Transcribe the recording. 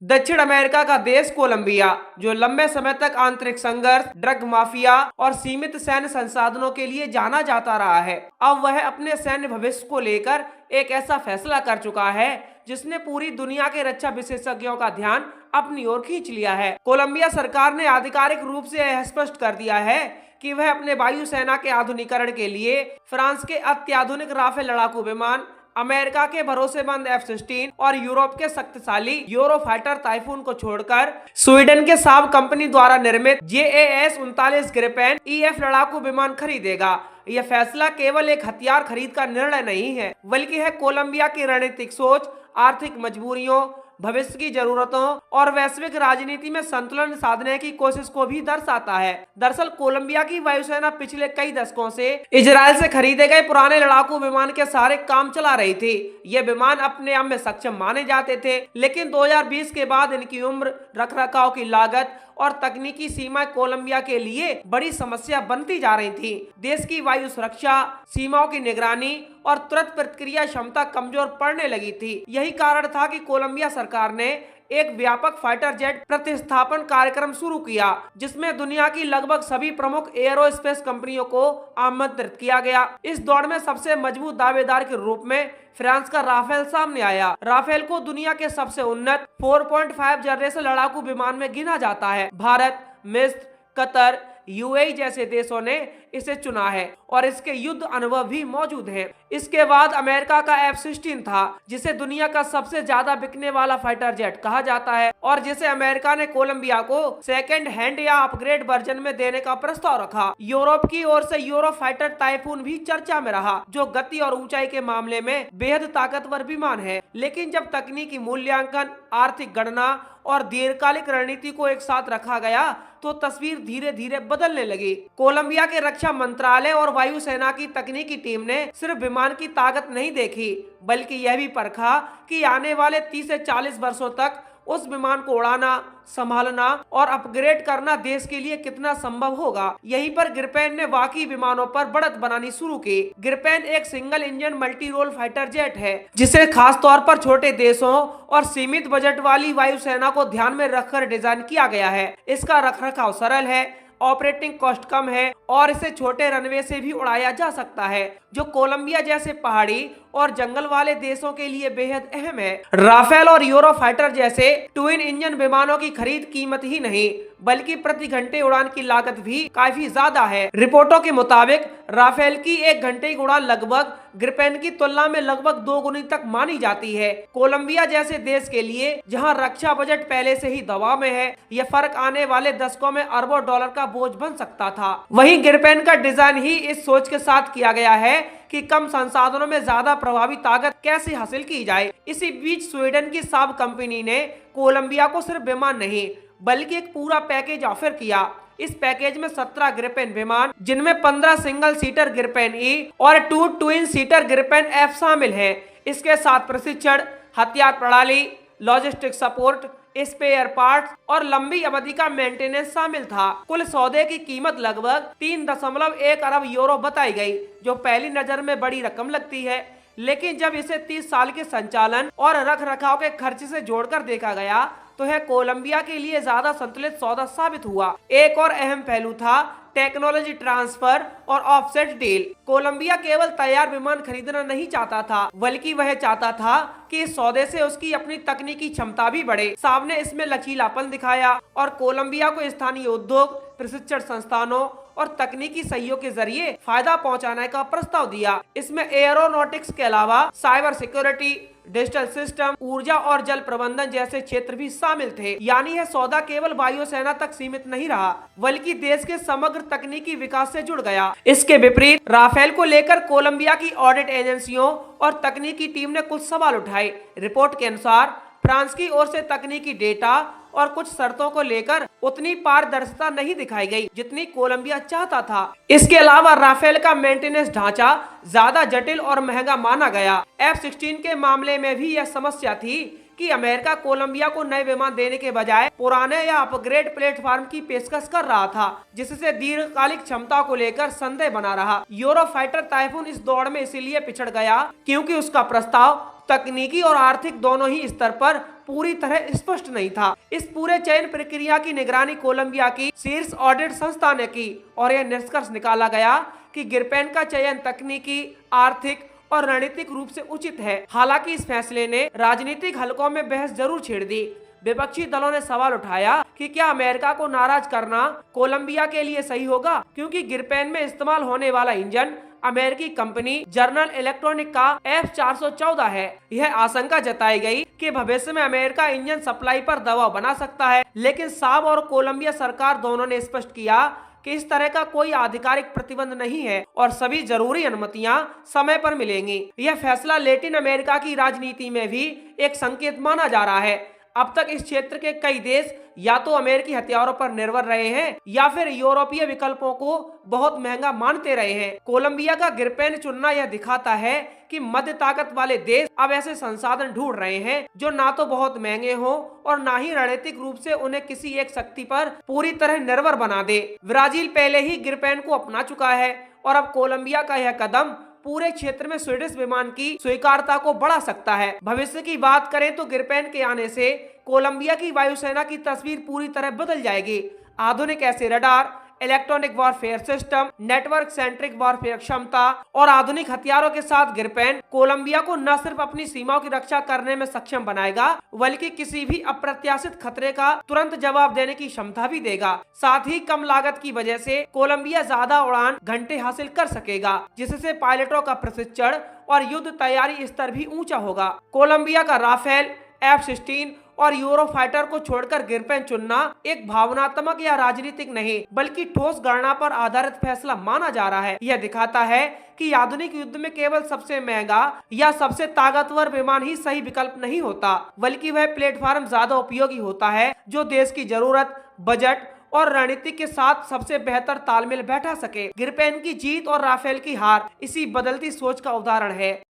दक्षिण अमेरिका का देश कोलंबिया, जो लंबे समय तक आंतरिक संघर्ष, ड्रग माफिया और सीमित सैन्य संसाधनों के लिए जाना जाता रहा है, अब वह अपने सैन्य भविष्य को लेकर एक ऐसा फैसला कर चुका है जिसने पूरी दुनिया के रक्षा विशेषज्ञों का ध्यान अपनी ओर खींच लिया है। कोलंबिया सरकार ने आधिकारिक रूप से यह स्पष्ट कर दिया है कि वह अपने वायुसेना के आधुनिकीकरण के लिए फ्रांस के अत्याधुनिक राफेल लड़ाकू विमान, अमेरिका के भरोसेमंद F-16 और यूरोप के शक्तिशाली यूरोफाइटर टाइफून को छोड़कर स्वीडन के साब कंपनी द्वारा निर्मित JAS-39 ग्रिपेन EF लड़ाकू विमान खरीदेगा। यह फैसला केवल एक हथियार खरीद का निर्णय नहीं है, बल्कि है कोलंबिया की रणनीतिक सोच, आर्थिक मजबूरियों, भविष्य की जरूरतों और वैश्विक राजनीति में संतुलन साधने की कोशिश को भी दर्शाता है। दरअसल कोलंबिया की वायुसेना पिछले कई दशकों से इजराइल से खरीदे गए पुराने लड़ाकू विमान के सारे काम चला रही थी। ये विमान अपने आप में सक्षम माने जाते थे, लेकिन 2020 के बाद इनकी उम्र, रखरखाव की लागत और तकनीकी सीमा कोलंबिया के लिए बड़ी समस्या बनती जा रही थी। देश की वायु सुरक्षा, सीमाओं की निगरानी और तुरंत प्रतिक्रिया क्षमता कमजोर पड़ने लगी थी। यही कारण था कि कोलंबिया सरकार ने एक व्यापक फाइटर जेट प्रतिस्थापन कार्यक्रम शुरू किया, जिसमें दुनिया की लगभग सभी प्रमुख एयरोस्पेस कंपनियों को आमंत्रित किया गया। इस दौड़ में सबसे मजबूत दावेदार के रूप में फ्रांस का राफेल सामने आया। राफेल को दुनिया के सबसे उन्नत 4.5 जनरेशन लड़ाकू विमान में गिना जाता है। भारत, मिस्र, कतर, UAE जैसे देशों ने इसे चुना है और इसके युद्ध अनुभव भी मौजूद है। इसके बाद अमेरिका का F-16 था, जिसे दुनिया का सबसे ज्यादा बिकने वाला फाइटर जेट कहा जाता है और जिसे अमेरिका ने कोलंबिया को सेकेंड हैंड या अपग्रेड वर्जन में देने का प्रस्ताव रखा। यूरोप की ओर से यूरो फाइटर टाइफून भी चर्चा में रहा, जो गति और ऊंचाई के मामले में बेहद ताकतवर विमान है। लेकिन जब तकनीकी मूल्यांकन, आर्थिक गणना और दीर्घकालिक रणनीति को एक साथ रखा गया तो तस्वीर धीरे धीरे बदलने लगी। कोलंबिया के रक्षा मंत्रालय और वायुसेना की तकनीकी टीम ने सिर्फ विमान की ताकत नहीं देखी, बल्कि यह भी परखा कि आने वाले 30 से 40 वर्षों तक उस विमान को उड़ाना, संभालना और अपग्रेड करना देश के लिए कितना संभव होगा। यहीं पर ग्रिपेन ने वाकई विमानों पर बढ़त बनानी शुरू की। ग्रिपेन एक single engine multi role fighter jet है, जिसे खास तौर पर छोटे देशों और सीमित बजट वाली वायुसेना को ध्यान में रखकर डिजाइन किया गया है। इसका रखरखाव सरल है, ऑपरेटिंग कॉस्ट कम है और इसे छोटे रनवे से भी उड़ाया जा सकता है, जो कोलंबिया जैसे पहाड़ी और जंगल वाले देशों के लिए बेहद अहम है। राफेल और यूरोफाइटर जैसे ट्विन इंजन विमानों की खरीद कीमत ही नहीं, बल्कि प्रति घंटे उड़ान की लागत भी काफी ज्यादा है। रिपोर्टों के मुताबिक राफेल की 1 घंटे की उड़ान लगभग ग्रिपेन की तुलना में लगभग 2 गुनी तक मानी जाती है। कोलंबिया जैसे देश के लिए, जहां रक्षा बजट पहले से ही दबाव में है, यह फर्क आने वाले दशकों में अरबों डॉलर का बोझ बन सकता था। वहीं ग्रिपेन का डिजाइन ही इस सोच के साथ किया गया है कि कम संसाधनों में ज्यादा प्रभावी ताकत कैसे हासिल की जाए। इसी बीच स्वीडन की साब कंपनी ने कोलंबिया को सिर्फ विमान नहीं, बल्कि एक पूरा पैकेज ऑफर किया। इस पैकेज में 17 ग्रिपेन विमान, जिनमें 15 सिंगल सीटर ग्रिपेन E और 2 ट्विन सीटर ग्रिपेन F शामिल हैं। इसके साथ प्रशिक्षण, हथियार प्रणाली, लॉजिस्टिक सपोर्ट, स्पेयर पार्ट्स और लंबी अवधि का मेंटेनेंस शामिल था। कुल सौदे की कीमत लगभग 3.1 अरब यूरो बताई गई, जो पहली नजर में बड़ी रकम लगती है, लेकिन जब इसे 30 साल के संचालन और रख रखाव के खर्च से जोड़कर देखा गया तो यह कोलंबिया के लिए ज्यादा संतुलित सौदा साबित हुआ। एक और अहम पहलू था टेक्नोलॉजी ट्रांसफर और ऑफसेट डील। कोलंबिया केवल तैयार विमान खरीदना नहीं चाहता था, बल्कि वह चाहता था कि इस सौदे से उसकी अपनी तकनीकी क्षमता भी बढ़े। साहब ने इसमें लचीलापन दिखाया और कोलंबिया को स्थानीय उद्योग, प्रशिक्षण संस्थानों और तकनीकी सहयोग के जरिए फायदा पहुंचाने का प्रस्ताव दिया। इसमें एयरोनॉटिक्स के अलावा साइबर सिक्योरिटी, डिजिटल सिस्टम, ऊर्जा और जल प्रबंधन जैसे क्षेत्र भी शामिल थे। यानी यह सौदा केवल वायुसेना तक सीमित नहीं रहा, बल्कि देश के समग्र तकनीकी विकास से जुड़ गया। इसके विपरीत राफेल को लेकर कोलंबिया की ऑडिट एजेंसियों और तकनीकी टीम ने कुछ सवाल उठाए। रिपोर्ट के अनुसार फ्रांस की ओर से तकनीकी डेटा और कुछ शर्तों को लेकर उतनी पारदर्शिता नहीं दिखाई गई जितनी कोलंबिया चाहता था। इसके अलावा राफेल का मेंटेनेंस ढांचा ज्यादा जटिल और महंगा माना गया। F-16 के मामले में भी यह समस्या थी कि अमेरिका कोलंबिया को नए विमान देने के बजाय पुराने या अपग्रेड प्लेटफॉर्म की पेशकश कर रहा था, जिससे दीर्घकालिक क्षमता को लेकर संदेह बना रहा। यूरोफाइटर टाइफून इस दौड़ में इसीलिए पिछड़ गया क्योंकि उसका प्रस्ताव तकनीकी और आर्थिक दोनों ही स्तर पर पूरी तरह स्पष्ट नहीं था। इस पूरे चयन प्रक्रिया की निगरानी कोलंबिया की शीर्ष ऑडिट संस्था ने की और यह निष्कर्ष निकाला गया कि गिरपेन का चयन तकनीकी, आर्थिक और रणनीतिक रूप से उचित है। हालांकि इस फैसले ने राजनीतिक हलकों में बहस जरूर छेड़ दी। विपक्षी दलों ने सवाल उठाया कि क्या अमेरिका को नाराज करना कोलंबिया के लिए सही होगा, क्योंकि गिरपेन में इस्तेमाल होने वाला इंजन अमेरिकी कंपनी जनरल इलेक्ट्रॉनिक का F414 है। यह आशंका जताई गई कि भविष्य में अमेरिका इंजन सप्लाई पर दबाव बना सकता है, लेकिन साब और कोलंबिया सरकार दोनों ने स्पष्ट किया कि इस तरह का कोई आधिकारिक प्रतिबंध नहीं है और सभी जरूरी अनुमतियां समय पर मिलेंगी। यह फैसला लैटिन अमेरिका की राजनीति में भी एक संकेत माना जा रहा है। अब तक इस क्षेत्र के कई देश या तो अमेरिकी हथियारों पर निर्भर रहे हैं या फिर यूरोपीय विकल्पों को बहुत महंगा मानते रहे हैं। कोलंबिया का गिरपेन चुनना यह दिखाता है कि मध्य ताकत वाले देश अब ऐसे संसाधन ढूंढ रहे हैं जो ना तो बहुत महंगे हों और ना ही रणनीतिक रूप से उन्हें किसी एक शक्ति पर पूरी तरह निर्भर बना दे। ब्राजील पहले ही गिरपेन को अपना चुका है और अब कोलंबिया का यह कदम पूरे क्षेत्र में स्वीडिश विमान की स्वीकार्यता को बढ़ा सकता है। भविष्य की बात करें तो गिरपेन के आने से कोलंबिया की वायुसेना की तस्वीर पूरी तरह बदल जाएगी। आधुनिक ऐसे radar, electronic warfare system, network centric warfare क्षमता और आधुनिक हथियारों के साथ गिरपेन कोलंबिया को न सिर्फ अपनी सीमाओं की रक्षा करने में सक्षम बनाएगा, बल्कि किसी भी अप्रत्याशित खतरे का तुरंत जवाब देने की क्षमता भी देगा। साथ ही कम लागत की वजह से कोलंबिया ज्यादा उड़ान घंटे हासिल कर सकेगा, जिससे पायलटों का प्रशिक्षण और युद्ध तैयारी स्तर भी ऊंचा होगा। कोलंबिया का राफेल, F-16 और यूरोफाइटर को छोड़कर गिरपेन चुनना एक भावनात्मक या राजनीतिक नहीं, बल्कि ठोस गणना पर आधारित फैसला माना जा रहा है। यह दिखाता है कि आधुनिक युद्ध में केवल सबसे महंगा या सबसे ताकतवर विमान ही सही विकल्प नहीं होता, बल्कि वह प्लेटफॉर्म ज्यादा उपयोगी होता है जो देश की जरूरत, बजट और रणनीति के साथ सबसे बेहतर तालमेल बैठा सके। गिरपेन की जीत और राफेल की हार इसी बदलती सोच का उदाहरण है।